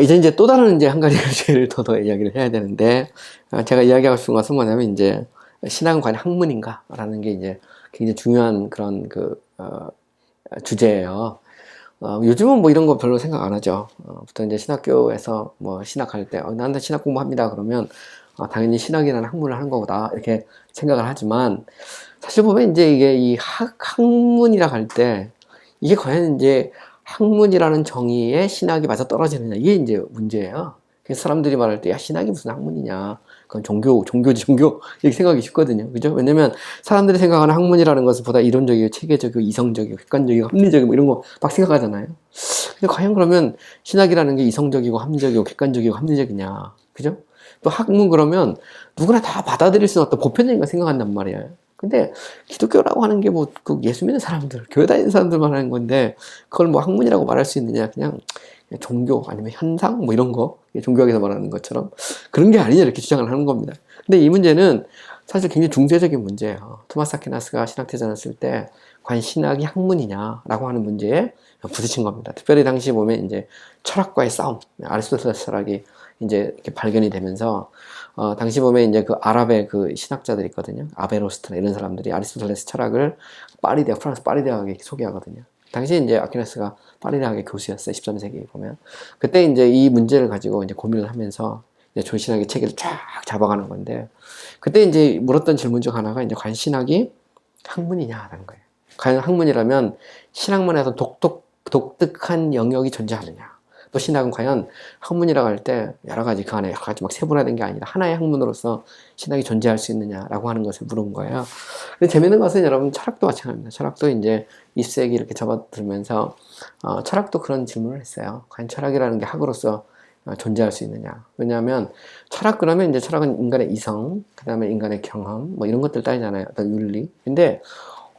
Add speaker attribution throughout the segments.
Speaker 1: 이제 또 다른 이제 한 가지 주제를 더 이야기를 해야 되는데, 제가 이야기하고 싶은 것은 뭐냐면, 이제, 신학은 과연 학문인가? 라는 게 이제 굉장히 중요한 그런 주제예요. 요즘은 뭐 이런 거 별로 생각 안 하죠. 보통 이제 신학교에서 뭐 신학할 때, 나는 신학 공부합니다. 그러면, 당연히 신학이라는 학문을 하는 거다. 이렇게 생각을 하지만, 사실 보면 이제 이게 이 학문이라 할 때, 이게 과연 이제 학문이라는 정의에 신학이 맞아 떨어지느냐. 이게 이제 문제예요. 그래서 사람들이 말할 때, 야, 신학이 무슨 학문이냐. 그건 종교지, 종교. 이렇게 생각이 쉽거든요. 그죠? 왜냐면 사람들이 생각하는 학문이라는 것은 보다 이론적이고, 체계적이고, 이성적이고, 객관적이고, 합리적이고, 뭐 이런 거 막 생각하잖아요. 근데 과연 그러면 신학이라는 게 이성적이고, 합리적이고, 객관적이고, 합리적이냐. 그죠? 또 학문 그러면 누구나 다 받아들일 수 있는 어떤 보편적인 걸 생각한단 말이에요. 근데 기독교라고 하는 게 뭐 그 예수 믿는 사람들, 교회 다니는 사람들만 하는 건데 그걸 뭐 학문이라고 말할 수 있느냐? 그냥 종교 아니면 현상 뭐 이런 거 종교학에서 말하는 것처럼 그런 게 아니냐 이렇게 주장을 하는 겁니다. 근데 이 문제는 사실 굉장히 중세적인 문제예요. 토마스 아퀴나스가 신학대전을 쓸 때 과연 신학이 학문이냐라고 하는 문제에 부딪힌 겁니다. 특별히 당시 보면 이제 철학과의 싸움, 아리스토텔레스 철학이 이제 이렇게 발견이 되면서 당시 보면 이제 그 아랍의 그 신학자들 있거든요. 아베로스트나 이런 사람들이 아리스토텔레스 철학을 파리 대학, 프랑스 파리 대학에 소개하거든요. 당시 이제 아퀴나스가 파리 대학의 교수였어요. 13세기에 보면. 그때 이제 이 문제를 가지고 이제 고민을 하면서 이제 조신학의 체계를 쫙 잡아가는 건데, 그때 이제 물었던 질문 중 하나가 이제 과연 신학이 학문이냐라는 거예요. 과연 학문이라면 신학문에서 독특한 영역이 존재하느냐. 또 신학은 과연 학문이라고 할 때 여러 가지 그 안에 여러 가지 막 세분화된 게 아니라 하나의 학문으로서 신학이 존재할 수 있느냐라고 하는 것을 물은 거예요. 근데 재밌는 것은 여러분 철학도 마찬가지입니다. 철학도 이제 20세기 이렇게 접어들면서 철학도 그런 질문을 했어요. 과연 철학이라는 게 학으로서 존재할 수 있느냐. 왜냐하면 철학 그러면 이제 철학은 인간의 이성, 그 다음에 인간의 경험, 뭐 이런 것들 따지잖아요. 어떤 윤리. 근데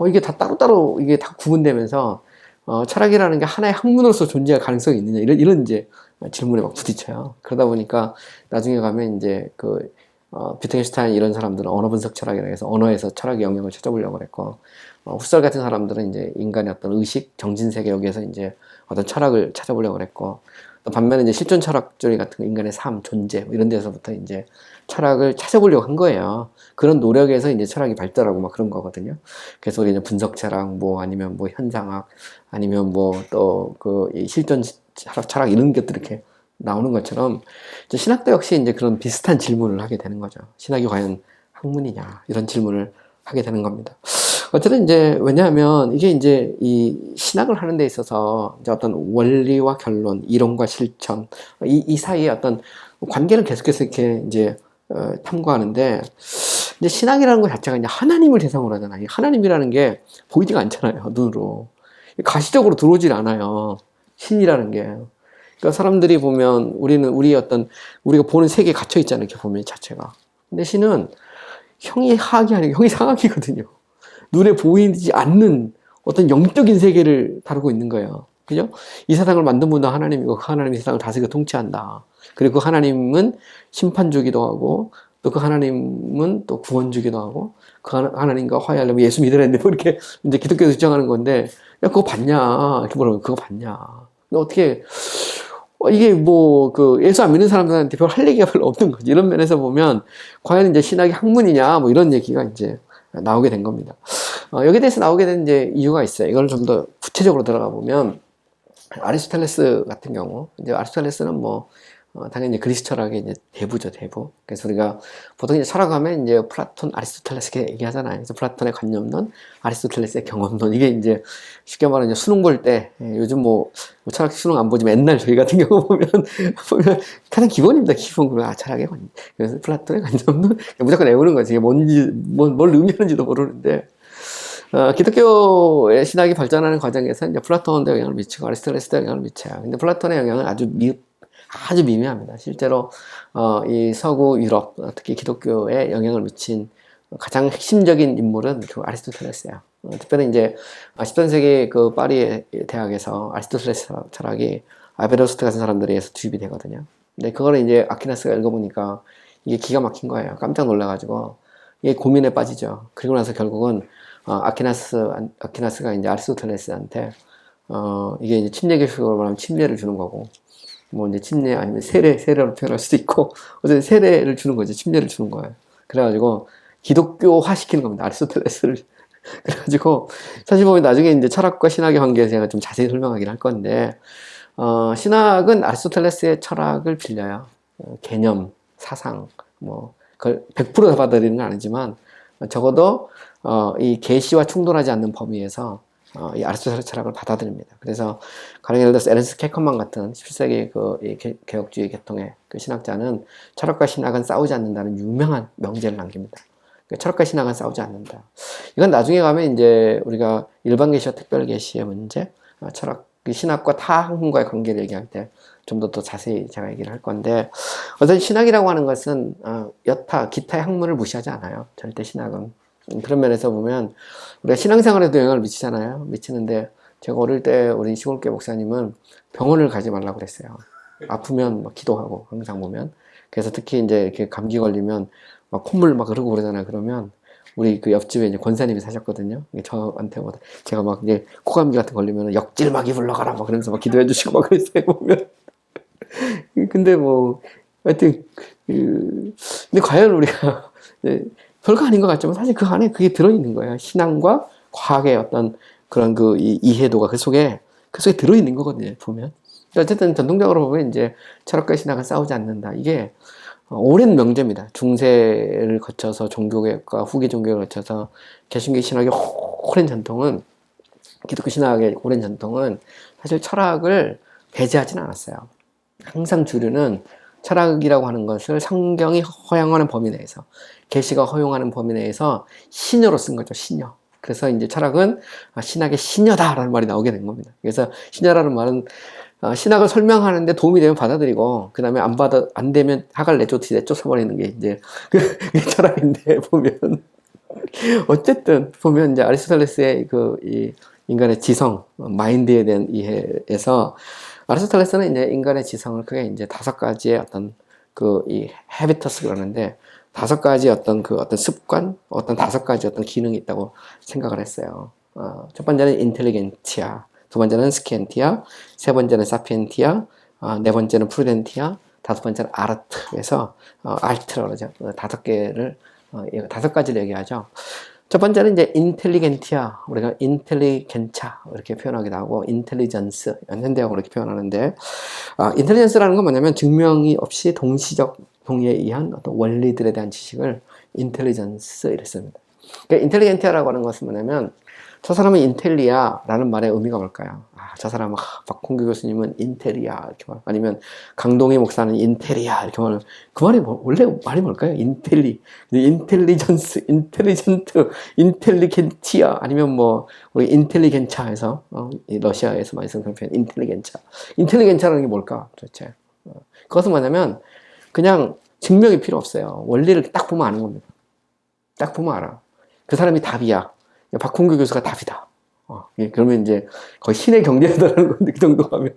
Speaker 1: 이게 다 따로따로 이게 다 구분되면서 철학이라는 게 하나의 학문으로서 존재할 가능성이 있느냐 이런 이제 질문에 막 부딪혀요. 그러다 보니까 나중에 가면 이제 비트겐슈타인 이런 사람들은 언어 분석 철학이라고 해서 언어에서 철학의 영역을 찾아보려고 했고, 후설 같은 사람들은 이제 인간의 어떤 의식, 정신 세계 여기에서 이제 어떤 철학을 찾아보려고 했고, 또 반면에 이제 실존 철학주의 같은 거, 인간의 삶, 존재 뭐 이런 데서부터 이제 철학을 찾아보려고 한 거예요. 그런 노력에서 이제 철학이 발달하고 막 그런 거거든요. 그래서 우리 이제 분석 철학, 뭐 아니면 뭐 현상학, 아니면 뭐 또 실존 철학 이런 것들 이렇게 나오는 것처럼 이제 신학도 역시 이제 그런 비슷한 질문을 하게 되는 거죠. 신학이 과연 학문이냐 이런 질문을 하게 되는 겁니다. 어쨌든 이제 왜냐하면 이게 이제 이 신학을 하는 데 있어서 이제 어떤 원리와 결론, 이론과 실천 이 사이에 어떤 관계를 계속해서 이렇게 이제 탐구하는데, 이제 신학이라는 것 자체가 이제 하나님을 대상으로 하잖아요. 하나님이라는 게 보이지가 않잖아요, 눈으로. 가시적으로 들어오질 않아요, 신이라는 게. 그러니까 사람들이 보면 우리가 보는 세계에 갇혀 있잖아요, 이렇게 보면 자체가. 근데 신은 형이 하악이 아니고 형이 상악이거든요. 눈에 보이지 않는 어떤 영적인 세계를 다루고 있는 거예요. 그죠? 이 세상을 만든 분도 하나님이고 그 하나님이 세상을 다스리고 통치한다. 그리고 그 하나님은 심판주기도 하고 또 그 하나님은 또 구원주기도 하고 그 하나님과 화해하려면 예수 믿으랬는데 뭐 이렇게 이제 기독교에서 주장하는 건데, 야 그거 봤냐? 이렇게 물어보면 그거 봤냐? 어떻게 이게 예수 안 믿는 사람들한테 별 할 얘기가 별로 없는 거지. 이런 면에서 보면 과연 이제 신학이 학문이냐 뭐 이런 얘기가 이제 나오게 된 겁니다. 여기에 대해서 나오게 된 이제 이유가 있어요. 이걸 좀 더 구체적으로 들어가 보면 아리스토텔레스 같은 경우, 이제 아리스토텔레스는 당연히 그리스 철학의 이제 대부죠, 대부. 그래서 우리가 보통 이제 철학하면 이제 플라톤, 아리스토텔레스 이렇게 얘기하잖아요. 그래서 플라톤의 관념론, 아리스토텔레스의 경험론. 이게 이제 쉽게 말하면 이제 수능 볼 때, 요즘 철학 수능 안 보지만 옛날 저희 같은 경우 보면 가장 기본입니다, 기본. 철학의 관념. 그래서 플라톤의 관념론, 무조건 외우는 거지. 이게 뭘 의미하는지도 모르는데, 기독교의 신학이 발전하는 과정에서 이제 플라톤도 영향을 미치고 아리스토텔레스도 영향을 미쳐요. 근데 플라톤의 영향은 아주 미미합니다. 실제로 이 서구 유럽, 특히 기독교에 영향을 미친 가장 핵심적인 인물은 그 아리스토텔레스예요. 특별히 이제 13세기 그 파리 대학에서 아리스토텔레스 철학이 아베로스트 같은 사람들에 의해서 투입이 되거든요. 근데 그거를 이제 아퀴나스가 읽어보니까 이게 기가 막힌 거예요. 깜짝 놀라가지고 이게 고민에 빠지죠. 그리고 나서 결국은 아퀴나스가 이제 아리스토텔레스한테 이게 이제 침례 교식으로 말하면 침례를 주는 거고, 뭐 이제 침례 아니면 세례로 표현할 수도 있고, 어쨌든 세례를 주는 거죠. 침례를 주는 거예요. 그래가지고 기독교화 시키는 겁니다. 아리스토텔레스를. 그래가지고 사실 보면 나중에 이제 철학과 신학의 관계에 제가 좀 자세히 설명하긴 할 건데, 신학은 아리스토텔레스의 철학을 빌려요. 개념, 사상, 뭐 그걸 100% 받아들이는 건 아니지만 적어도 이 계시와 충돌하지 않는 범위에서 이 아리스토텔레스 철학을 받아들입니다. 그래서 가령 예를 들어서 에른스트 케커만 같은 17세기 이 개혁주의 계통의 그 신학자는 철학과 신학은 싸우지 않는다는 유명한 명제를 남깁니다. 철학과 신학은 싸우지 않는다. 이건 나중에 가면 이제 우리가 일반 계시와 특별 계시의 문제, 철학, 신학과 타 학문과의 관계를 얘기할 때 좀 더 자세히 제가 얘기를 할 건데, 어떤 신학이라고 하는 것은 여타 기타의 학문을 무시하지 않아요. 절대 신학은. 그런 면에서 보면 우리가 신앙생활에도 영향을 미치잖아요. 미치는데 제가 어릴 때 우리 시골교회 목사님은 병원을 가지 말라고 그랬어요. 아프면 막 기도하고 항상 보면. 그래서 특히 이제 이렇게 감기 걸리면 막 콧물 막 흐르고 그러잖아요. 그러면 우리 그 옆집에 이제 권사님이 사셨거든요. 저한테 뭐 제가 막 이제 코감기 같은 거 걸리면 역질막이 불러가라 막 그러면서 막 기도해 주시고 막 그랬어요. 보면. 근데 뭐 하여튼 근데 과연 우리가 별거 아닌 것 같지만 사실 그 안에 그게 들어있는 거예요. 신앙과 과학의 어떤 그런 그 이해도가 그 속에 들어있는 거거든요. 보면. 어쨌든 전통적으로 보면 이제 철학과 신학은 싸우지 않는다. 이게 오랜 명제입니다. 중세를 거쳐서 종교개혁과 후기 종교를 거쳐서 개신교 신학의 오랜 전통은, 기독교 신학의 오랜 전통은 사실 철학을 배제하지는 않았어요. 항상 주류는 철학이라고 하는 것을 성경이 허용하는 범위 내에서, 계시가 허용하는 범위 내에서 신여로 쓴 거죠. 신여. 그래서 이제 철학은 신학의 신여다라는 말이 나오게 된 겁니다. 그래서 신여라는 말은 신학을 설명하는데 도움이 되면 받아들이고, 그 다음에 안 되면 학을 내쫓아버리는 게 이제 그 철학인데, 보면. 어쨌든, 보면 이제 아리스토텔레스의 이 인간의 지성, 마인드에 대한 이해에서, 아리스토텔레스는 이제 인간의 지성을 크게 이제 5가지의 어떤 이 헤비터스 그러는데, 5가지 어떤 습관, 5가지 어떤 기능이 있다고 생각을 했어요. 첫 번째는 인텔리겐티아, 두 번째는 스키엔티아, 세 번째는 사피엔티아, 네 번째는 프루덴티아, 5번째는 아르트에서 알트라고 그러죠. 5가지를 얘기하죠. 첫 번째는 이제 인텔리겐티아, 우리가 인텔리겐차 이렇게 표현하기도 하고, 인텔리전스, 현대형으로 이렇게 표현하는데, 인텔리전스라는 건 뭐냐면 증명이 없이 동시적 동의에 의한 어떤 원리들에 대한 지식을 인텔리전스 이랬습니다. 그러니까 인텔리겐티아라고 하는 것은 뭐냐면, 저 사람은 인텔리야 라는 말의 의미가 뭘까요? 저 사람은 박홍규 교수님은 인텔리야 이렇게 말, 아니면 강동희 목사는 인텔리야 이렇게 말하면 그 말이 원래 말이 뭘까요? 인텔리전스, 인텔리전트, 인텔리겐티아, 아니면 뭐 우리 인텔리겐차에서 러시아에서 많이 쓰는 그런 표현 인텔리겐차라는 게 뭘까 도대체? 그것은 뭐냐면 그냥 증명이 필요 없어요. 원리를 딱 보면 아는 겁니다. 딱 보면 알아. 그 사람이 답이야. 박홍규 교수가 답이다. 그러면 이제 거의 신의 경지에 달하는 건데, 그 정도 가면.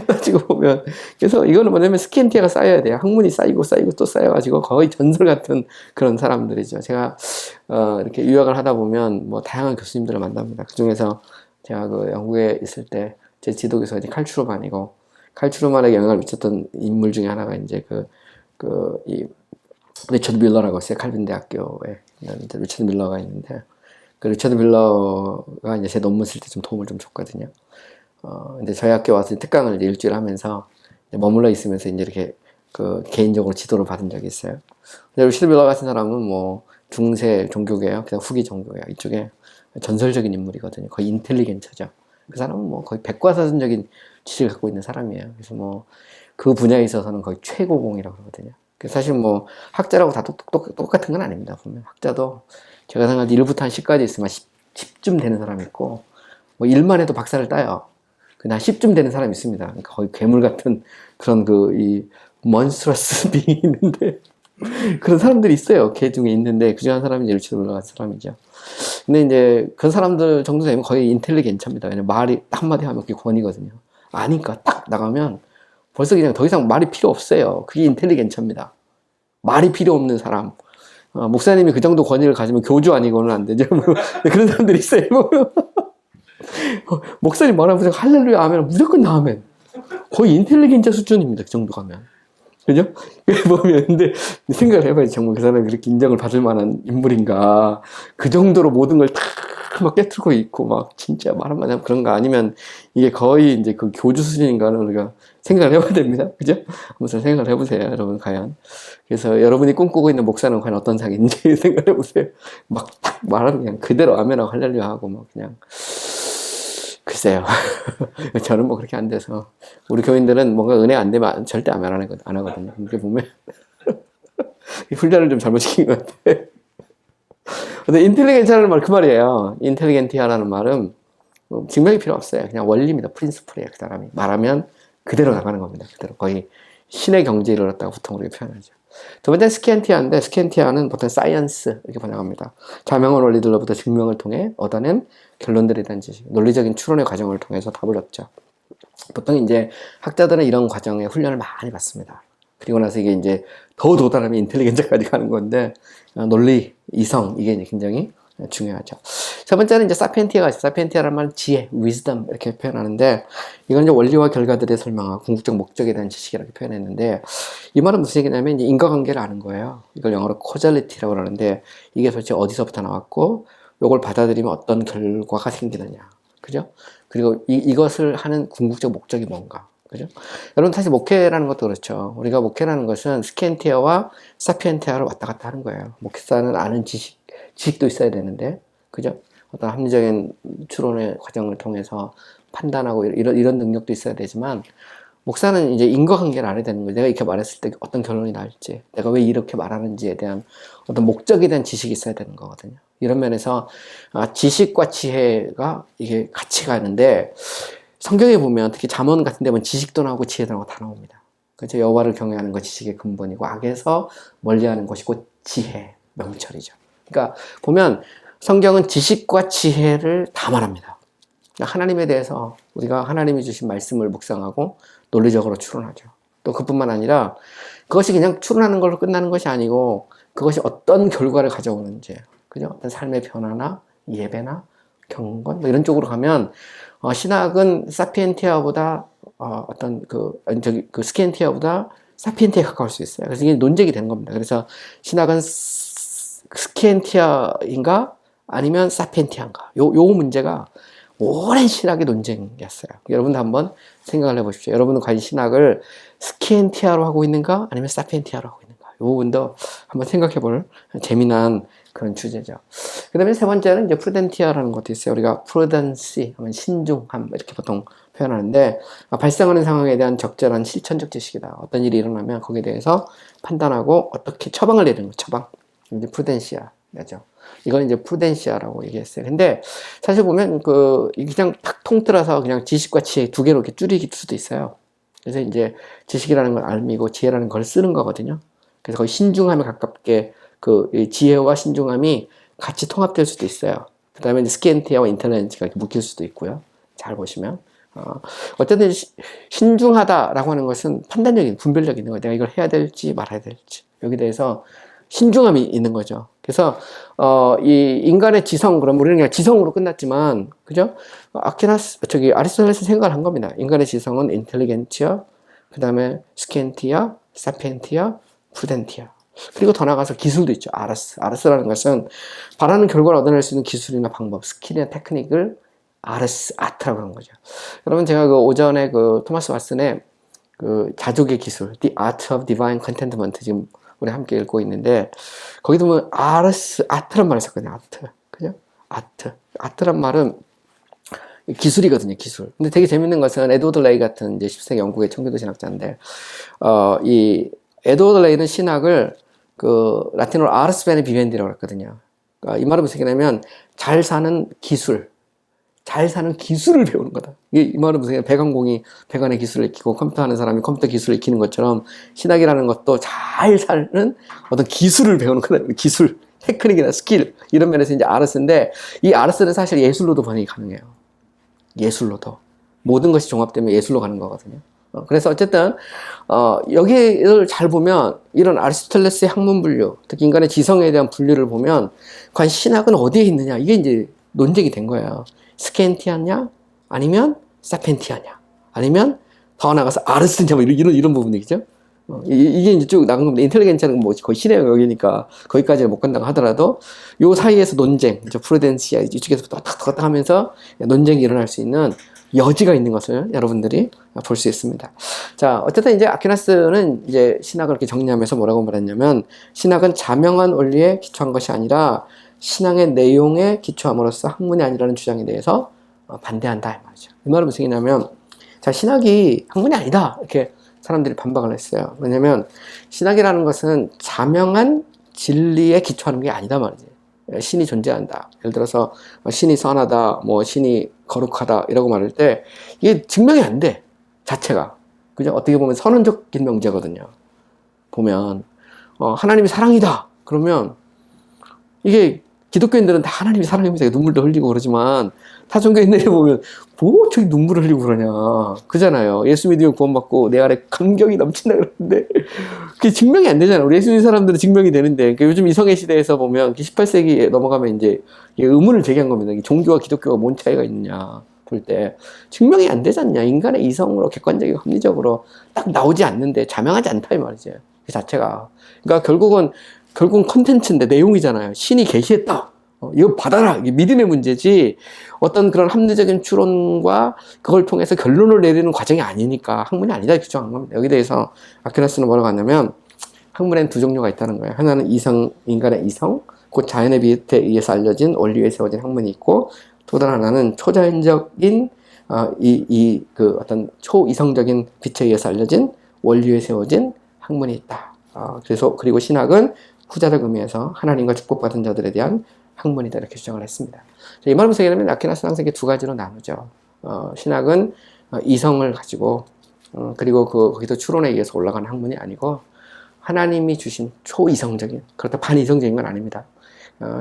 Speaker 1: 따지고 보면. 그래서 이거는 뭐냐면 스키엔티아가 쌓여야 돼요. 학문이 쌓이고 또 쌓여가지고 거의 전설 같은 그런 사람들이죠. 제가, 이렇게 유학을 하다 보면 뭐 다양한 교수님들을 만납니다. 그 중에서 제가 그 영국에 있을 때 제 지도교수가 이제 칼 추르만이고, 칼 추르만에게 영향을 미쳤던 인물 중에 하나가 이제 이 리처드 밀러라고 있어요. 칼빈 대학교에 리처드 밀러가 있는데, 그 리처드 밀러가 이제 제 논문 쓸 때 좀 도움을 좀 줬거든요. 근데 저희 학교 와서 특강을 이제 일주일 하면서 머물러 있으면서 이제 이렇게 개인적으로 지도를 받은 적이 있어요. 근데 리처드 밀러 같은 사람은 뭐 중세 종교계요, 그냥 후기 종교계요, 이쪽에 전설적인 인물이거든요. 거의 인텔리겐처죠. 그 사람은 뭐 거의 백과사전적인 지식을 갖고 있는 사람이에요. 그래서 뭐 그 분야에 있어서는 거의 최고봉이라고 그러거든요. 사실 뭐 학자라고 다 똑같은 건 아닙니다. 보면 학자도 제가 생각할 때 1부터 한 10까지 있으면 10쯤 되는 사람이 있고, 뭐 1만 해도 박사를 따요. 그냥 10쯤 되는 사람이 있습니다. 그러니까 거의 괴물 같은 그런 이 monstrous being이 있는데, 그런 사람들이 있어요. 걔 중에 있는데, 그 중에 한 사람이 이제 리처드 밀러 같은 사람이죠. 근데 이제 그런 사람들 정도 되면 거의 인텔리겐차입니다. 그냥 말이 한마디 하면 그게 권위거든요. 아니까 딱 나가면 벌써 그냥 더 이상 말이 필요 없어요. 그게 인텔리겐차입니다. 말이 필요 없는 사람. 목사님이 그 정도 권위를 가지면 교주 아니고는 안 되죠. 그런 사람들이 있어요. 목사님 말하면 무조건 할렐루야 아멘, 무조건 나 아멘. 거의 인텔리겐자 수준입니다. 그 정도 가면. 그죠? 보면, 근데 생각을 해봐야지. 정말 그 사람이 그렇게 인정을 받을 만한 인물인가. 그 정도로 모든 걸 다 막 깨트리고 있고, 막, 진짜 말 한마디 하면 그런가. 아니면 이게 거의 이제 그 교주 수준인가를 우리가 생각을 해봐야 됩니다. 그죠? 한번 생각을 해보세요. 여러분, 과연. 그래서 여러분이 꿈꾸고 있는 목사는 과연 어떤 상인지 생각을 해보세요. 막 딱 말하면 그냥 그대로 아멘하고 할렐루야 하고, 뭐, 그냥. 글쎄요. 저는 뭐 그렇게 안 돼서. 우리 교인들은 뭔가 은혜 안 되면 절대 아멘 안 하거든요. 이렇게 보면. 훈련을 좀 잘못 시킨 것 같아. 근데 인텔리겐티아라는 말 그 말이에요. 인텔리겐티아라는 말은 증명이 필요 없어요. 그냥 원리입니다. 프린스플이에요. 그 사람이 말하면 그대로 나가는 겁니다. 그대로. 거의 신의 경지에 이르렀다고 보통 우리가 표현하죠. 두 번째는 스키엔티아인데, 스키엔티아는 보통 사이언스 이렇게 번역합니다. 자명한 원리들로부터 증명을 통해 얻어낸 결론들에 대한 지식, 논리적인 추론의 과정을 통해서 답을 얻죠. 보통 이제 학자들은 이런 과정에 훈련을 많이 받습니다. 그리고 나서 이게 이제 더 도달하면 인텔리겐트까지 가는 건데, 논리, 이성, 이게 이제 굉장히 중요하죠. 세 번째는 이제 사피엔티아가 있어요. 사피엔티아라는 말은 지혜, wisdom 이렇게 표현하는데, 이건 이제 원리와 결과들의 설명하고 궁극적 목적에 대한 지식이라고 표현했는데, 이 말은 무슨 얘기냐면 이제 인과관계를 아는 거예요. 이걸 영어로 causality라고 그러는데, 이게 도대체 어디서부터 나왔고, 이걸 받아들이면 어떤 결과가 생기느냐, 그죠? 그리고 이것을 하는 궁극적 목적이 뭔가. 그죠? 여러분, 사실 목회라는 것도 그렇죠. 우리가 목회라는 것은 스키엔티아와 사피엔티아를 왔다 갔다 하는 거예요. 목사는 아는 지식도 있어야 되는데, 그죠? 어떤 합리적인 추론의 과정을 통해서 판단하고 이런 능력도 있어야 되지만, 목사는 이제 인과관계를 알아야 되는 거예요. 내가 이렇게 말했을 때 어떤 결론이 나올지, 내가 왜 이렇게 말하는지에 대한 어떤 목적에 대한 지식이 있어야 되는 거거든요. 이런 면에서 지식과 지혜가 이게 같이 가는데, 성경에 보면 특히 잠언 같은 데 보면 지식도 나오고 지혜도 나오고 다 나옵니다. 그렇죠? 여호와를 경외하는 것 지식의 근본이고 악에서 멀리하는 것이 곧 지혜, 명철이죠. 그러니까 보면 성경은 지식과 지혜를 다 말합니다. 하나님에 대해서 우리가 하나님이 주신 말씀을 묵상하고 논리적으로 추론하죠. 또 그뿐만 아니라 그것이 그냥 추론하는 걸로 끝나는 것이 아니고 그것이 어떤 결과를 가져오는지, 그죠? 어떤 삶의 변화나 예배나 경건 뭐 이런 쪽으로 가면 신학은 사피엔티아보다 스키엔티아보다 사피엔티아에 가까울 수 있어요. 그래서 이게 논쟁이 되는 겁니다. 그래서 신학은 스키엔티아인가 아니면 사피엔티아인가 요 문제가 오랜 신학의 논쟁이었어요. 여러분도 한번 생각을 해보십시오. 여러분은 과연 신학을 스키엔티아로 하고 있는가 아니면 사피엔티아로 하고 있는가, 이 부분도 한번 생각해볼 재미난 그런 주제죠. 그 다음에 세 번째는 이제 프루덴티아라는 것도 있어요. 우리가 프루던시 하면 신중함 이렇게 보통 표현하는데, 발생하는 상황에 대한 적절한 실천적 지식이다. 어떤 일이 일어나면 거기에 대해서 판단하고 어떻게 처방을 내리는 거, 처방. 이제 프루덴시아죠. 이건 이제 프루덴시아라고 얘기했어요. 근데 사실 보면 그냥 탁 통틀어서 그냥 지식과 지혜 두 개로 이렇게 줄일 수도 있어요. 그래서 이제 지식이라는 걸 알미고 지혜라는 걸 쓰는 거거든요. 그래서 거의 신중함에 가깝게 지혜와 신중함이 같이 통합될 수도 있어요. 그 다음에 스키엔티아와 인텔리전스가 이렇게 묶일 수도 있고요. 잘 보시면. 어쨌든 신중하다라고 하는 것은 판단력이 분별력이 있는 거예요. 내가 이걸 해야 될지 말아야 될지. 여기 대해서 신중함이 있는 거죠. 그래서 이 인간의 지성, 그럼 우리는 그냥 지성으로 끝났지만, 그죠? 아리스토텔레스 생각을 한 겁니다. 인간의 지성은 인텔리겐티아, 그 다음에 스키엔티아, 사피엔티아, 프루덴티아. 그리고 더 나가서 기술도 있죠. 아르스라는 것은 바라는 결과를 얻어낼 수 있는 기술이나 방법, 스킬이나 테크닉을 아트라고 하는 거죠. 여러분, 제가 오전에 토마스 왓슨의 자족의 기술, The Art of Divine Contentment 지금 우리 함께 읽고 있는데, 거기도 보면 아트란 말을 썼거든요. 아트. 그죠? 아트란 말은 기술이거든요, 기술. 근데 되게 재밌는 것은 에드워드 레이 같은 이제 10세기 영국의 청교도 신학자인데, 이 에드워드 레이는 신학을 라틴어로 아르스 베네 비벤디라고 했거든요. 그러니까 이 말은 무슨 얘기냐면 잘 사는 기술을 배우는 거다. 이 말은 무슨 얘기냐면 배관의 기술을 익히고 컴퓨터 하는 사람이 컴퓨터 기술을 익히는 것처럼 신학이라는 것도 잘 사는 어떤 기술을 배우는 거다. 기술, 테크닉이나 스킬 이런 면에서 이제 아르스인데, 이 아르스는 사실 예술로도 번역이 가능해요. 예술로도. 모든 것이 종합되면 예술로 가는 거거든요. 그래서 어쨌든 여기를 잘 보면 이런 아리스토텔레스의 학문 분류, 특히 인간의 지성에 대한 분류를 보면 과연 신학은 어디에 있느냐, 이게 이제 논쟁이 된 거예요. 스키엔티아냐 아니면 사피엔티아냐 아니면 더 나가서 아르스냐 뭐 이런 부분이죠. 이게 이제 쭉 나간 겁니다. 인텔리겐츠는 뭐 거의 신의 영역이니까 거기까지는 못 간다고 하더라도 요 사이에서 논쟁, 프루덴시아 이쪽에서 탁탁탁 하면서 논쟁이 일어날 수 있는 여지가 있는 것을 여러분들이 볼 수 있습니다. 자, 어쨌든 이제 아퀴나스는 이제 신학을 이렇게 정리하면서 뭐라고 말했냐면, 신학은 자명한 원리에 기초한 것이 아니라 신앙의 내용에 기초함으로써 학문이 아니라는 주장에 대해서 반대한다 이 말이죠. 이 말은 무슨 얘기냐면, 자, 신학이 학문이 아니다 이렇게 사람들이 반박을 했어요. 왜냐면 신학이라는 것은 자명한 진리에 기초하는 게 아니다 말이지. 신이 존재한다. 예를 들어서 신이 선하다, 뭐 신이 거룩하다 이라고 말할 때 이게 증명이 안 돼. 자체가. 그죠? 어떻게 보면 선언적인 명제거든요. 보면 하나님이 사랑이다. 그러면 이게 기독교인들은 다 하나님이 사랑입니다. 눈물도 흘리고 그러지만 타종교인들이 보면 뭐 저기 눈물을 흘리고 그러냐. 그잖아요. 예수 믿으면 구원받고 내 안에 감격이 넘친다 그러는데 그게 증명이 안 되잖아요. 우리 예수 믿는 사람들은 증명이 되는데 그러니까 요즘 이성의 시대에서 보면 18세기에 넘어가면 이제 의문을 제기한 겁니다. 종교와 기독교가 뭔 차이가 있느냐 볼 때 증명이 안 되지 않냐. 인간의 이성으로 객관적이고 합리적으로 딱 나오지 않는데 자명하지 않다 이 말이죠. 그 자체가. 그러니까 결국은 컨텐츠인데 내용이잖아요. 신이 계시했다. 이거 받아라. 이게 믿음의 문제지 어떤 그런 합리적인 추론과 그걸 통해서 결론을 내리는 과정이 아니니까 학문이 아니다 이렇게 주장한 겁니다. 여기 대해서 아퀴나스는 뭐라고 하냐면 학문에는 두 종류가 있다는 거예요. 하나는 인간의 이성, 곧 자연의 빛에 의해서 알려진 원리에 세워진 학문이 있고 또 다른 하나는 초자연적인 그 어떤 초이성적인 빛에 의해서 알려진 원리에 세워진 학문이 있다. 그리고 신학은 후자적 의미에서 하나님과 축복받은 자들에 대한 학문이다 이렇게 주장을 했습니다. 이 말을 무슨 얘기냐면 아퀴나스는 항상 두 가지로 나누죠. 신학은 이성을 가지고 그리고 거기서 추론에 의해서 올라가는 학문이 아니고 하나님이 주신 초이성적인, 그렇다 반이성적인 건 아닙니다.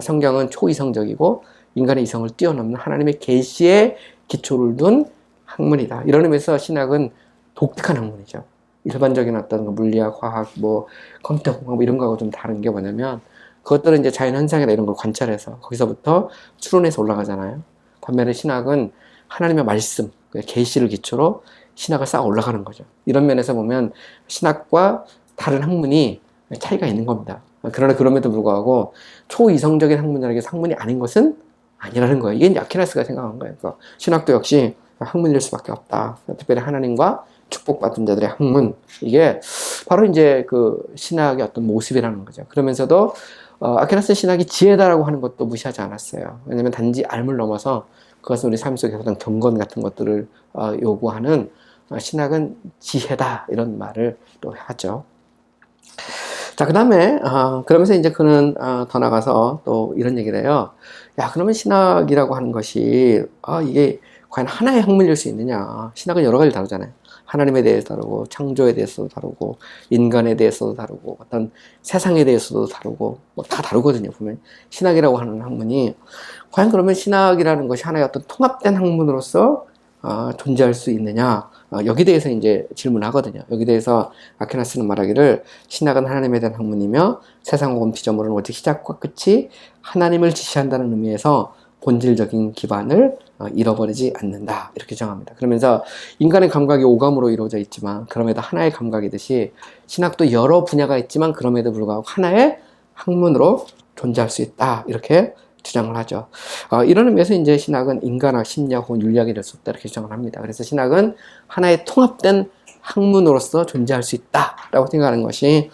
Speaker 1: 성경은 초이성적이고 인간의 이성을 뛰어넘는 하나님의 계시에 기초를 둔 학문이다. 이런 의미에서 신학은 독특한 학문이죠. 일반적인 어떤 물리학, 화학, 컴퓨터공학 이런 거하고 좀 다른 게 뭐냐면 그것들은 이제 자연 현상이나 이런 걸 관찰해서 거기서부터 추론해서 올라가잖아요. 반면에 신학은 하나님의 말씀, 계시를 기초로 신학을 쌓아 올라가는 거죠. 이런 면에서 보면 신학과 다른 학문이 차이가 있는 겁니다. 그러나 그럼에도 불구하고 초이성적인 학문이라는 게 학문이 아닌 것은 아니라는 거예요. 이게 이제 아퀴나스가 생각한 거예요. 그러니까 신학도 역시 학문일 수밖에 없다. 특별히 하나님과 축복받은 자들의 학문, 이게 바로 이제 그 신학의 어떤 모습이라는 거죠. 그러면서도 아퀴나스 신학이 지혜다라고 하는 것도 무시하지 않았어요. 왜냐하면 단지 알물 넘어서 그것은 우리 삶 속에서 어떤 경건 같은 것들을 요구하는 신학은 지혜다 이런 말을 또 하죠. 자, 그 다음에 그러면서 이제 그는 더 나가서 또 이런 얘기를 해요. 야, 그러면 신학이라고 하는 것이 이게 과연 하나의 학문일 수 있느냐. 신학은 여러 가지를 다루잖아요. 하나님에 대해서 다루고 창조에 대해서도 다루고 인간에 대해서도 다루고 어떤 세상에 대해서도 다루고 다 다루거든요. 보면 신학이라고 하는 학문이 과연 그러면 신학이라는 것이 하나의 어떤 통합된 학문으로서 존재할 수 있느냐. 여기 대해서 이제 질문하거든요. 여기 대해서 아퀴나스는 말하기를 신학은 하나님에 대한 학문이며 세상 혹은 피조물은 오직 시작과 끝이 하나님을 지시한다는 의미에서 본질적인 기반을 잃어버리지 않는다 이렇게 정합니다. 그러면서 인간의 감각이 오감으로 이루어져 있지만 그럼에도 하나의 감각이듯이 신학도 여러 분야가 있지만 그럼에도 불구하고 하나의 학문으로 존재할 수 있다 이렇게 주장을 하죠. 이런 의미에서 이제 신학은 인간학, 심리학 혹은 윤리학이 될 수 없다 이렇게 주장을 합니다. 그래서 신학은 하나의 통합된 학문으로서 존재할 수 있다라고 생각하는 것이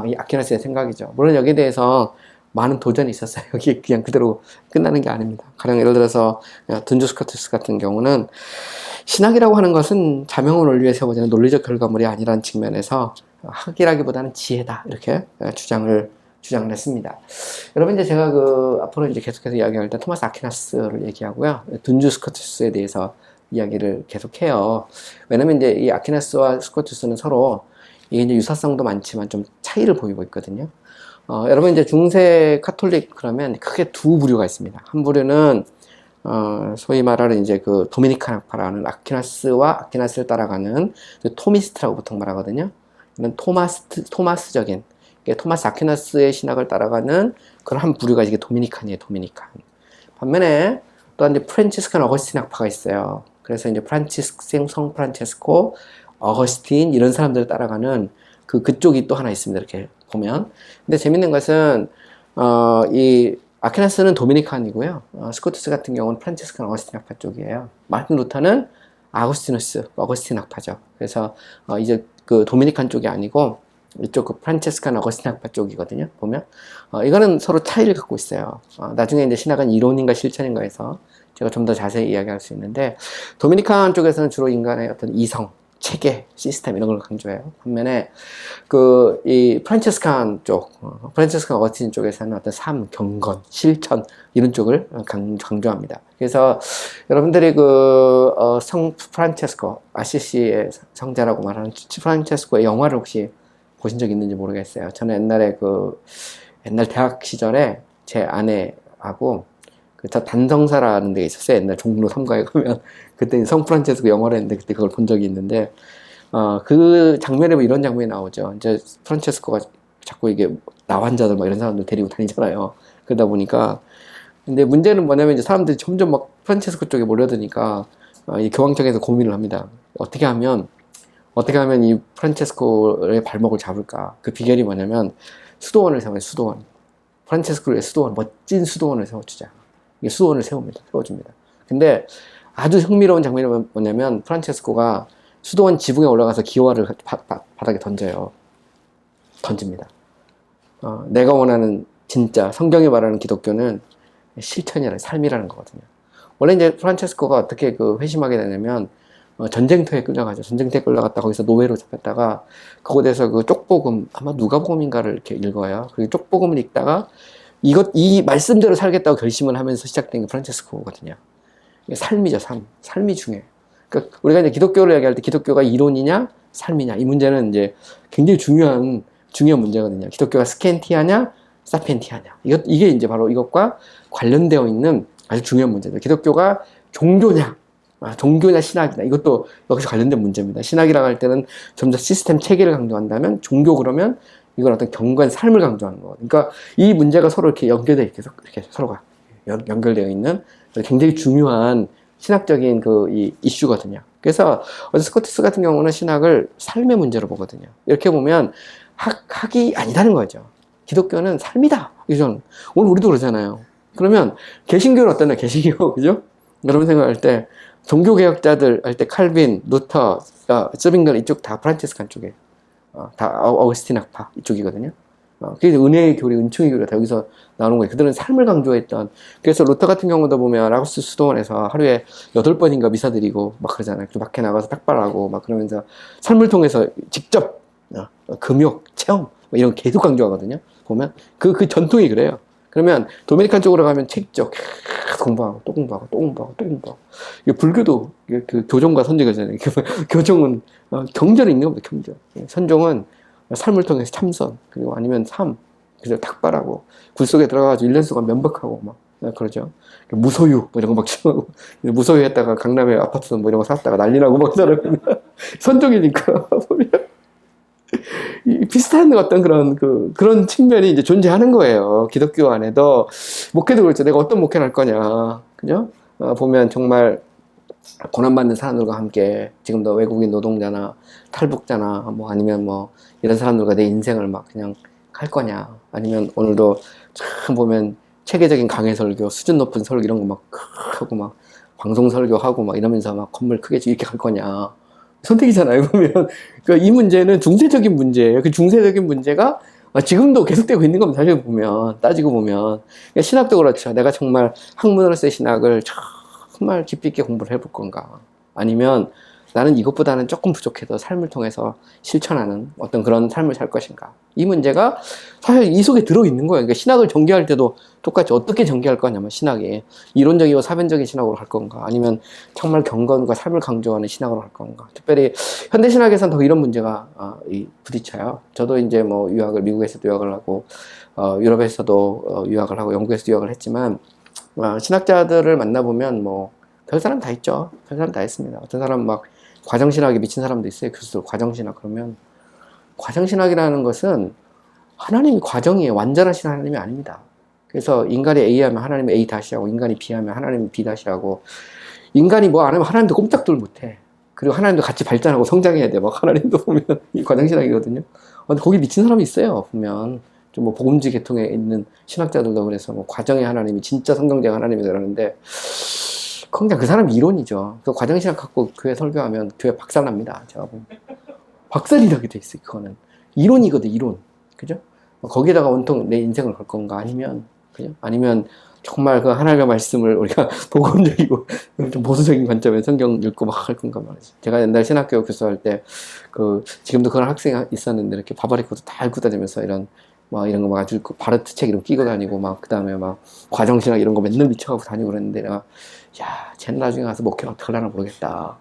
Speaker 1: 이 아퀴나스의 생각이죠. 물론 여기에 대해서 많은 도전이 있었어요. 여기 그냥 그대로 끝나는 게 아닙니다. 가령 예를 들어서 둔주 스코투스 같은 경우는 신학이라고 하는 것은 자명한 원리에 세워지는 논리적 결과물이 아니라는 측면에서 학이라기보다는 지혜다 이렇게 주장을 했습니다. 여러분 이제 제가 앞으로 이제 계속해서 이야기할 때 토마스 아퀴나스를 얘기하고요. 둔주 스코투스에 대해서 이야기를 계속해요. 왜냐면 이제 이 아퀴나스와 스코투스는 서로 이게 이제 유사성도 많지만 좀 차이를 보이고 있거든요. 여러분 이제 중세 카톨릭 그러면 크게 두 부류가 있습니다. 한 부류는 소위 말하는 이제 그 도미니칸 학파라는 아퀴나스를 따라가는 토미스트라고 보통 말하거든요. 이런 토마스적인 토마스 아퀴나스의 신학을 따라가는 그런 한 부류가 이게 도미니칸이에요. 도미니칸. 반면에 또한 이제 프란치스칸 어거스틴 학파가 있어요. 그래서 이제 성 프란체스코 어거스틴 이런 사람들을 따라가는 그쪽이 또 하나 있습니다. 이렇게 보면. 근데 재밌는 것은 이 아퀴나스는 도미니칸이고요. 스코투스 같은 경우는 프란치스칸 어거스틴 학파 쪽이에요. 마틴 루터는 아구스티누스, 어거스틴 학파죠. 그래서 이제 그 도미니칸 쪽이 아니고 이쪽 그 프란치스칸 어거스틴 학파 쪽이거든요. 보면 이거는 서로 차이를 갖고 있어요. 나중에 이제 신학은 이론인가 실천인가 해서 제가 좀 더 자세히 이야기할 수 있는데, 도미니칸 쪽에서는 주로 인간의 어떤 이성, 체계, 시스템 이런 걸 강조해요. 반면에 이 프란치스칸 쪽, 프란치스칸 어거스틴 쪽에서는 어떤 삶, 경건, 실천 이런 쪽을 강조합니다. 그래서 여러분들이 성 프란체스코, 아시시의 성자라고 말하는 프란체스코의 영화를 혹시 보신 적 있는지 모르겠어요. 저는 옛날에 옛날 대학 시절에 제 아내하고 단성사라는 데가 있었어요. 옛날 종로 3가에 가면 그때 성 프란체스코 영화를 했는데 그때 그걸 본 적이 있는데 그 장면에 뭐 이런 장면이 나오죠. 이제 프란체스코가 자꾸 이게 나환자들 막 이런 사람들 데리고 다니잖아요. 그러다 보니까 근데 문제는 뭐냐면 이제 사람들이 점점 막 프란체스코 쪽에 몰려드니까 이 교황청에서 고민을 합니다. 어떻게 하면 이 프란체스코의 발목을 잡을까? 그 비결이 뭐냐면 수도원을 세워요. 수도원. 프란체스코의 수도원, 멋진 수도원을 세워주자. 이게 수도원을 세워줍니다. 근데 아주 흥미로운 장면이 뭐냐면 프란체스코가 수도원 지붕에 올라가서 기와를 바닥에 던집니다. 내가 원하는 진짜 성경이 말하는 기독교는 실천이라는 삶이라는 거거든요. 원래 이제 프란체스코가 어떻게 회심하게 되냐면 전쟁터에 끌려가죠. 전쟁터에 끌려갔다 거기서 노예로 잡혔다가 그곳에서 쪽복음, 아마 누가복음인가를 이렇게 읽어요. 그리고 쪽복음을 읽다가 이 말씀대로 살겠다고 결심을 하면서 시작된 게 프란체스코거든요. 삶이죠, 삶. 삶이 중요해요. 그러니까 우리가 이제 기독교를 얘기할 때 기독교가 이론이냐, 삶이냐, 이 문제는 이제 굉장히 중요한 문제거든요. 기독교가 스캔티하냐, 사피엔티하냐. 이게 이제 바로 이것과 관련되어 있는 아주 중요한 문제죠. 기독교가 종교냐, 종교냐 신학이냐, 이것도 여기서 관련된 문제입니다. 신학이라고 할 때는 좀 더 시스템 체계를 강조한다면, 종교 그러면 이건 어떤 견고한 삶을 강조하는 거. 그러니까 이 문제가 서로 이렇게 연결되어 이렇게 서로가 연결되어 있는 굉장히 중요한 신학적인 이 이슈거든요. 그래서 스코투스 같은 경우는 신학을 삶의 문제로 보거든요. 이렇게 보면 학이 아니다는 거죠. 기독교는 삶이다. 이전 오늘 우리도 그러잖아요. 그러면 개신교는 어떠냐? 개신교, 그죠? 여러분 생각할 때 종교개혁자들 할 때 칼빈, 루터, 서빙건 이쪽 다 프란치스칸 쪽에 다 어거스틴 학파 이쪽이거든요. 그게 은혜의 교리, 은총의 교리가 다 여기서 나오는 거예요. 그들은 삶을 강조했던. 그래서 루터 같은 경우도 보면 라고스 수도원에서 하루에 8번인가 미사 드리고 막 그러잖아요. 밖에 나가서 탁발하고 막 그러면서 삶을 통해서 직접 금욕, 체험 이런 거 계속 강조하거든요. 보면 그 전통이 그래요. 그러면 도미니칸 쪽으로 가면 책적 공부하고 또 공부하고 또 공부하고 또 공부하고. 불교도 교종과 선지거잖아요. 교종은 경전이 있는 겁니다. 경전. 선종은 삶을 통해서 참선, 그리고 아니면 그래서 탁발하고 굴 속에 들어가가지고 1년 동안 면박하고 막 그러죠. 무소유 뭐 이런 거 막 치고 무소유 했다가 강남에 아파트 뭐 이런 거 샀다가 난리 나고 막 사람 선종이니까 보면 비슷한 어떤 그런 측면이 이제 존재하는 거예요. 기독교 안에도. 목회도 그렇죠. 내가 어떤 목회를 할 거냐. 그죠? 보면 정말 고난받는 사람들과 함께 지금도 외국인 노동자나 탈북자나 뭐 아니면 뭐 이런 사람들과 내 인생을 막 그냥 할 거냐. 아니면 오늘도 참 보면 체계적인 강해 설교, 수준 높은 설교 이런 거 막 하고 막 방송 설교하고 막 이러면서 막 건물 크게 이렇게 갈 거냐. 선택이잖아요. 보면 이 문제는 중세적인 문제예요. 그 중세적인 문제가 지금도 계속되고 있는 겁니다. 사실 따지고 보면 신학도 그렇죠. 내가 정말 학문으로서의 신학을 정말 깊이 있게 공부를 해볼 건가? 아니면 나는 이것보다는 조금 부족해도 삶을 통해서 실천하는 어떤 그런 삶을 살 것인가? 이 문제가 사실 이 속에 들어있는 거예요. 그러니까 신학을 전개할 때도 똑같이 어떻게 전개할 거냐면 신학이 이론적이고 사변적인 신학으로 할 건가? 아니면 정말 경건과 삶을 강조하는 신학으로 할 건가? 특별히 현대신학에서는 더 이런 문제가 부딪혀요. 저도 이제 뭐 미국에서도 유학을 하고 유럽에서도 유학을 하고 영국에서도 유학을 했지만 신학자들을 만나보면 뭐 별 사람 다 있죠. 별 사람 다 있습니다. 어떤 사람 막 과정신학에 미친 사람도 있어요. 교수들 과정신학 그러면 과정신학이라는 것은 하나님이 과정이에요. 완전하신 하나님이 아닙니다. 그래서 인간이 A 하면 하나님이 A 다시 하고 인간이 B 하면 하나님이 B 다시 하고 인간이 뭐 안 하면 하나님도 꼼짝도 못해. 그리고 하나님도 같이 발전하고 성장해야 돼. 막 하나님도 보면 이 과정신학이거든요. 근데 거기 미친 사람이 있어요. 보면 좀 뭐 복음주의 계통에 있는 신학자들도 그래서 뭐 과정의 하나님이 진짜 성경적 하나님이라는데 그냥 그 사람 이론이죠. 그 과정신학 갖고 교회 설교하면 교회 박살납니다. 제가 보면 박살이 나게 돼 있어요. 그거는 이론이거든, 이론. 그죠? 거기에다가 온통 내 인생을 걸 건가? 아니면 그죠? 아니면 정말 그 하나님의 말씀을 우리가 복음적이고 좀 보수적인 관점에 성경 읽고 막 할 건가 말이지. 제가 옛날 신학교 교수할 때 지금도 그런 학생이 있었는데 이렇게 바바리 코트 다 입고 다니면서 이런 거 막 아주 바르트 책 이런 거 끼고 다니고 막 그다음에 막 과정신학 이런 거 맨날 미쳐가고 다니고 그랬는데 내가 야, 쟤는 나중에 가서 목회 어떻게 하려나 모르겠다.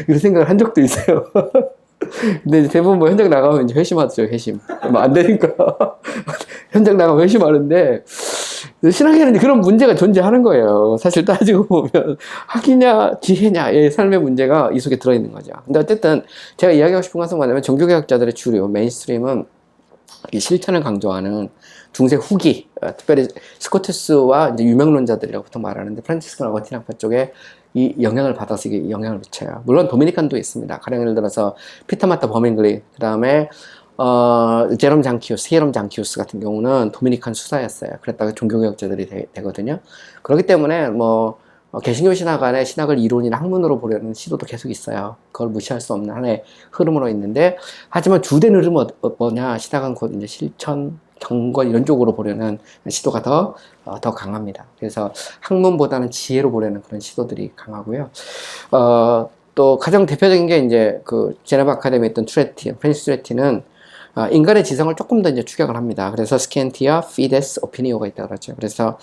Speaker 1: 이런 생각을 한 적도 있어요. 근데 이제 대부분 뭐 현장 나가면 이제 회심하죠, 회심. 뭐 안 되니까. 현장 나가면 회심하는데, 신앙에는 그런 문제가 존재하는 거예요. 사실 따지고 보면, 학이냐, 지혜냐의 삶의 문제가 이 속에 들어있는 거죠. 근데 어쨌든, 제가 이야기하고 싶은 것은 뭐냐면, 종교개혁자들의 주류, 메인스트림은 이 실천을 강조하는 중세 후기, 특별히 스코투스와 이제 유명론자들이라고 보통 말하는데, 프란치스코나 어거틴 학파 쪽에 이 영향을 받아서 이게 영향을 미쳐요. 물론 도미니칸도 있습니다. 가령 예를 들어서 피터 마타 버밍글리, 그 다음에 제롬 장키우스, 히에롬 장키우스 같은 경우는 도미니칸 수사였어요. 그랬다가 종교개혁자들이 되거든요. 그렇기 때문에 개신교 신학 안에 신학을 이론이나 학문으로 보려는 시도도 계속 있어요. 그걸 무시할 수 없는 하나의 흐름으로 있는데, 하지만 주된 흐름은 뭐냐? 신학은 곧 이제 실천, 경건 이런 쪽으로 보려는 시도가 더 강합니다. 그래서 학문보다는 지혜로 보려는 그런 시도들이 강하고요. 또 가장 대표적인 게 이제 제네바 아카데미에 있던 프랜시스 트레티는 인간의 지성을 조금 더 이제 추격을 합니다. 그래서 스캔티아, 피데스, 오피니오가 있다고 그러죠. 그래서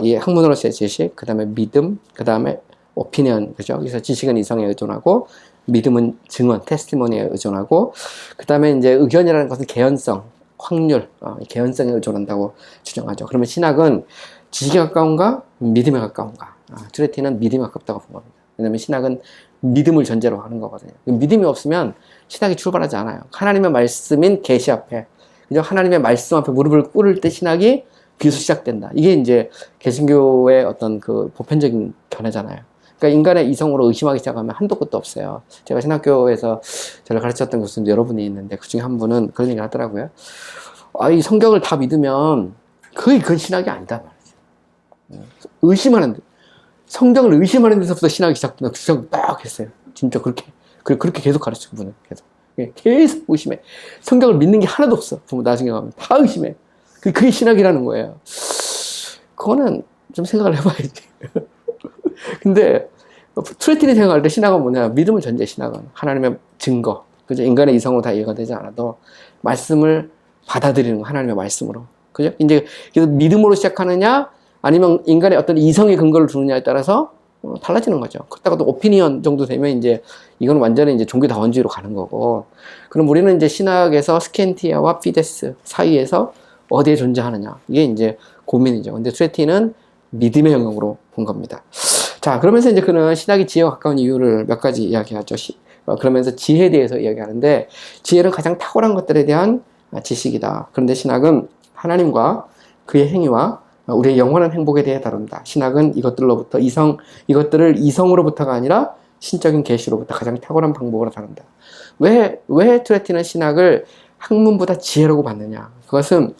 Speaker 1: 이 학문으로서의 지식, 그 다음에 믿음, 그 다음에 오피니언, 그죠? 그래서 지식은 이성에 의존하고, 믿음은 증언, 테스티모니에 의존하고, 그 다음에 이제 의견이라는 것은 개연성, 확률, 개연성에 의존한다고 주장하죠. 그러면 신학은 지식에 가까운가, 믿음에 가까운가? 트레티는 믿음에 가깝다고 본 겁니다. 왜냐하면 신학은 믿음을 전제로 하는 거거든요. 믿음이 없으면 신학이 출발하지 않아요. 하나님의 말씀인 계시 앞에, 그죠? 하나님의 말씀 앞에 무릎을 꿇을 때 신학이 비로소 시작된다. 이게 이제 개신교의 어떤 보편적인 견해잖아요. 그러니까 인간의 이성으로 의심하기 시작하면 한도 끝도 없어요. 제가 신학교에서 저를 가르쳤던 교수님도 여러분이 있는데 그 중에 한 분은 그런 얘기를 하더라고요. 이 성경을 다 믿으면 그건 신학이 아니다 말이죠. 의심하는 성경을 의심하는 데서부터 신학이 시작된다. 주장 딱 했어요. 진짜 그렇게 계속 가르쳐 그분은 계속 의심해. 성경을 믿는 게 하나도 없어. 부모 나중에 가면 다 의심해. 그게 신학이라는 거예요. 그거는 좀 생각을 해봐야지. 근데 트레틴이 생각할 때 신학은 뭐냐? 믿음을 전제 신학은 하나님의 증거, 그죠? 인간의 이성으로 다 이해가 되지 않아도 말씀을 받아들이는 거, 하나님의 말씀으로, 그죠? 이제 그래서 믿음으로 시작하느냐, 아니면 인간의 어떤 이성의 근거를 두느냐에 따라서 달라지는 거죠. 그렇다고 또 오피니언 정도 되면 이제 이건 완전히 이제 종교 다원주의로 가는 거고, 그럼 우리는 이제 신학에서 스캔티아와 피데스 사이에서 어디에 존재하느냐, 이게 이제 고민이죠. 근데 트레틴은 믿음의 영역으로 본 겁니다. 자, 그러면서 이제 그는 신학이 지혜와 가까운 이유를 몇 가지 이야기하죠. 그러면서 지혜에 대해서 이야기하는데, 지혜는 가장 탁월한 것들에 대한 지식이다. 그런데 신학은 하나님과 그의 행위와 우리의 영원한 행복에 대해 다룬다. 신학은 이것들을 이성으로부터가 아니라 신적인 계시로부터 가장 탁월한 방법으로 다룬다. 왜 트레티는 신학을 학문보다 지혜라고 봤느냐? 그것은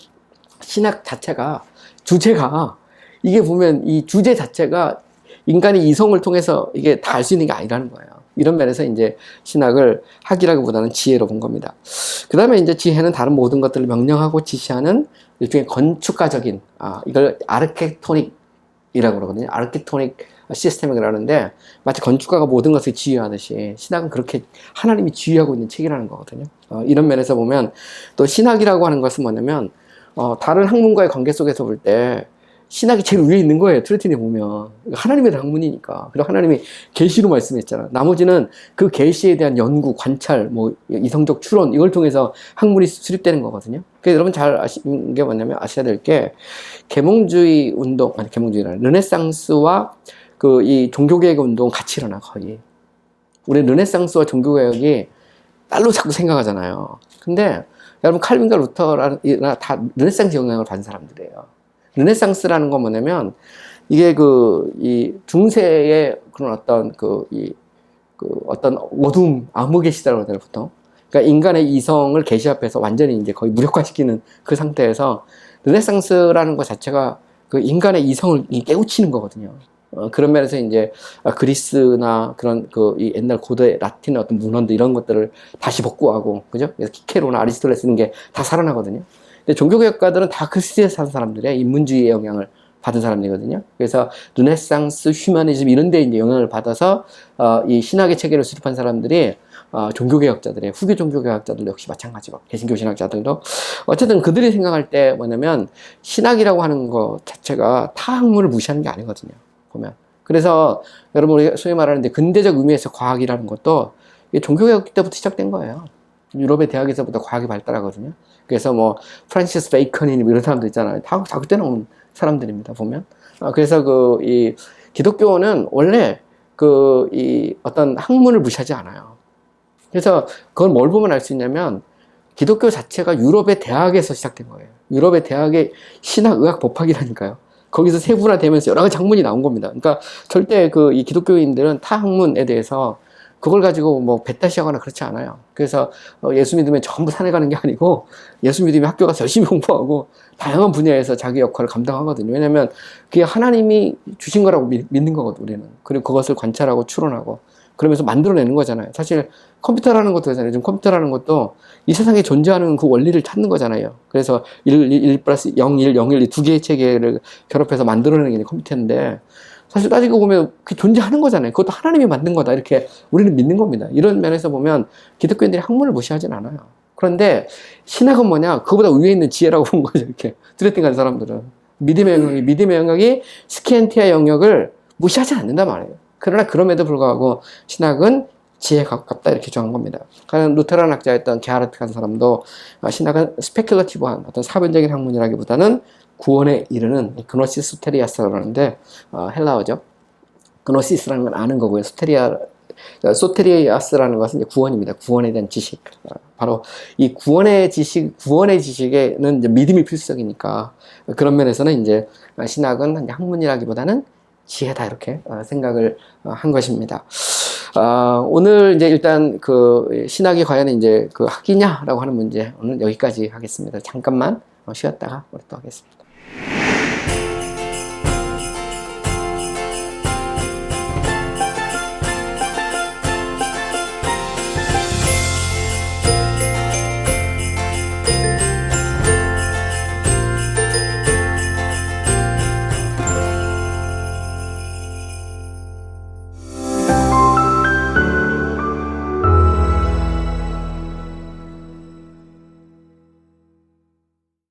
Speaker 1: 신학 자체가, 주제가, 이게 보면 이 주제 자체가 인간의 이성을 통해서 이게 다 알 수 있는 게 아니라는 거예요. 이런 면에서 이제 신학을 학이라기보다는 지혜로 본 겁니다. 그 다음에 이제 지혜는 다른 모든 것들을 명령하고 지시하는 일종의 건축가적인, 이걸 아르키텍토닉이라고 그러거든요. 아르키텍토닉 시스템이라고 하는데, 마치 건축가가 모든 것을 지휘하듯이 신학은 그렇게 하나님이 지휘하고 있는 책이라는 거거든요. 이런 면에서 보면 또 신학이라고 하는 것은 뭐냐면, 다른 학문과의 관계 속에서 볼 때 신학이 제일 위에 있는 거예요. 트레틴에 보면 하나님의 학문이니까. 그리고 하나님이 계시로 말씀했잖아. 나머지는 그 계시에 대한 연구, 관찰, 이성적 추론, 이걸 통해서 학문이 수립되는 거거든요. 그래서 여러분 잘 아시는 게 뭐냐면, 아셔야 될 게 계몽주의 운동, 르네상스와 이 종교개혁 운동 같이 일어나. 거의 우리 르네상스와 종교개혁이 딸로 자꾸 생각하잖아요. 근데 여러분 칼빈과 루터나 다 르네상스 영향을 받은 사람들이에요. 르네상스라는 건 뭐냐면, 이게 이 중세의 그런 어떤 그 어떤 어두움, 암흑의 시대라고 하잖아요, 보통. 그러니까 인간의 이성을 계시 앞에서 완전히 이제 거의 무력화시키는 그 상태에서 르네상스라는 것 자체가 그 인간의 이성을 깨우치는 거거든요. 그런 면에서 이제 그리스나 그런 그 이 옛날 고대 라틴의 어떤 문헌들 이런 것들을 다시 복구하고, 그죠? 그래서 키케로나 아리스토텔레스 이런 게 다 살아나거든요. 근데 종교개혁가들은 다 그 시대에 산 사람들이에요. 인문주의의 영향을 받은 사람이거든요. 그래서 르네상스, 휴머니즘 이런 데 이제 영향을 받아서 이 신학의 체계를 수립한 사람들이 종교개혁자들의 후기 종교개혁자들도 역시 마찬가지고, 개신교 신학자들도 어쨌든 그들이 생각할 때 뭐냐면 신학이라고 하는 것 자체가 타 학문을 무시하는 게 아니거든요. 보면. 그래서 여러분 우리 소위 말하는데 근대적 의미에서 과학이라는 것도 종교개혁 때부터 시작된 거예요. 유럽의 대학에서부터 과학이 발달하거든요. 그래서 뭐 프란시스 베이컨이니 이런 사람도 있잖아요. 다 그때 나온 사람들입니다. 보면. 그래서 그 이 기독교는 원래 그 이 어떤 학문을 무시하지 않아요. 그래서 그걸 뭘 보면 알 수 있냐면 기독교 자체가 유럽의 대학에서 시작된 거예요. 유럽의 대학의 신학, 의학, 법학이라니까요. 거기서 세분화되면서 여러 가지 학문이 나온 겁니다. 그러니까 절대 그 이 기독교인들은 타 학문에 대해서 그걸 가지고 뭐 배타시하거나 그렇지 않아요. 그래서 예수 믿으면 전부 산에 가는 게 아니고 예수 믿으면 학교 가서 열심히 공부하고 다양한 분야에서 자기 역할을 감당하거든요. 왜냐하면 그게 하나님이 주신 거라고 믿는 거거든요, 우리는. 그리고 그것을 관찰하고 추론하고 그러면서 만들어내는 거잖아요. 사실 컴퓨터라는 것도 그렇잖아요. 지금 컴퓨터라는 것도 이 세상에 존재하는 그 원리를 찾는 거잖아요. 그래서 1 플러스 0, 1, 0, 1 이 두 개의 체계를 결합해서 만들어내는 게 컴퓨터인데 사실 따지고 보면 그게 존재하는 거잖아요. 그것도 하나님이 만든 거다. 이렇게 우리는 믿는 겁니다. 이런 면에서 보면 기독교인들이 학문을 무시하진 않아요. 그런데 신학은 뭐냐? 그거보다 위에 있는 지혜라고 본 거죠. 이렇게 드레팅 가는 사람들은. 믿음의 영역이 스키엔티아 영역을 무시하지 않는단 말이에요. 그러나 그럼에도 불구하고 신학은 지혜에 가깝다 이렇게 정한 겁니다. 루테란 학자였던 게하르트 같은 사람도 신학은 스페큘러티브한 어떤 사변적인 학문이라기보다는 구원에 이르는 그노시스 소테리아스라고 하는데 헬라어죠. 그노시스라는 건 아는 거고요. 소테리아스라는 것은 이제 구원입니다. 구원에 대한 지식. 바로 이 구원의 지식에는 이제 믿음이 필수적이니까 그런 면에서는 이제 신학은 학문이라기보다는 지혜다 이렇게 생각을 한 것입니다. 오늘 이제 일단 그 신학이 과연 이제 그 학이냐라고 하는 문제 오늘 여기까지 하겠습니다. 잠깐만 쉬었다가 우리 또 하겠습니다.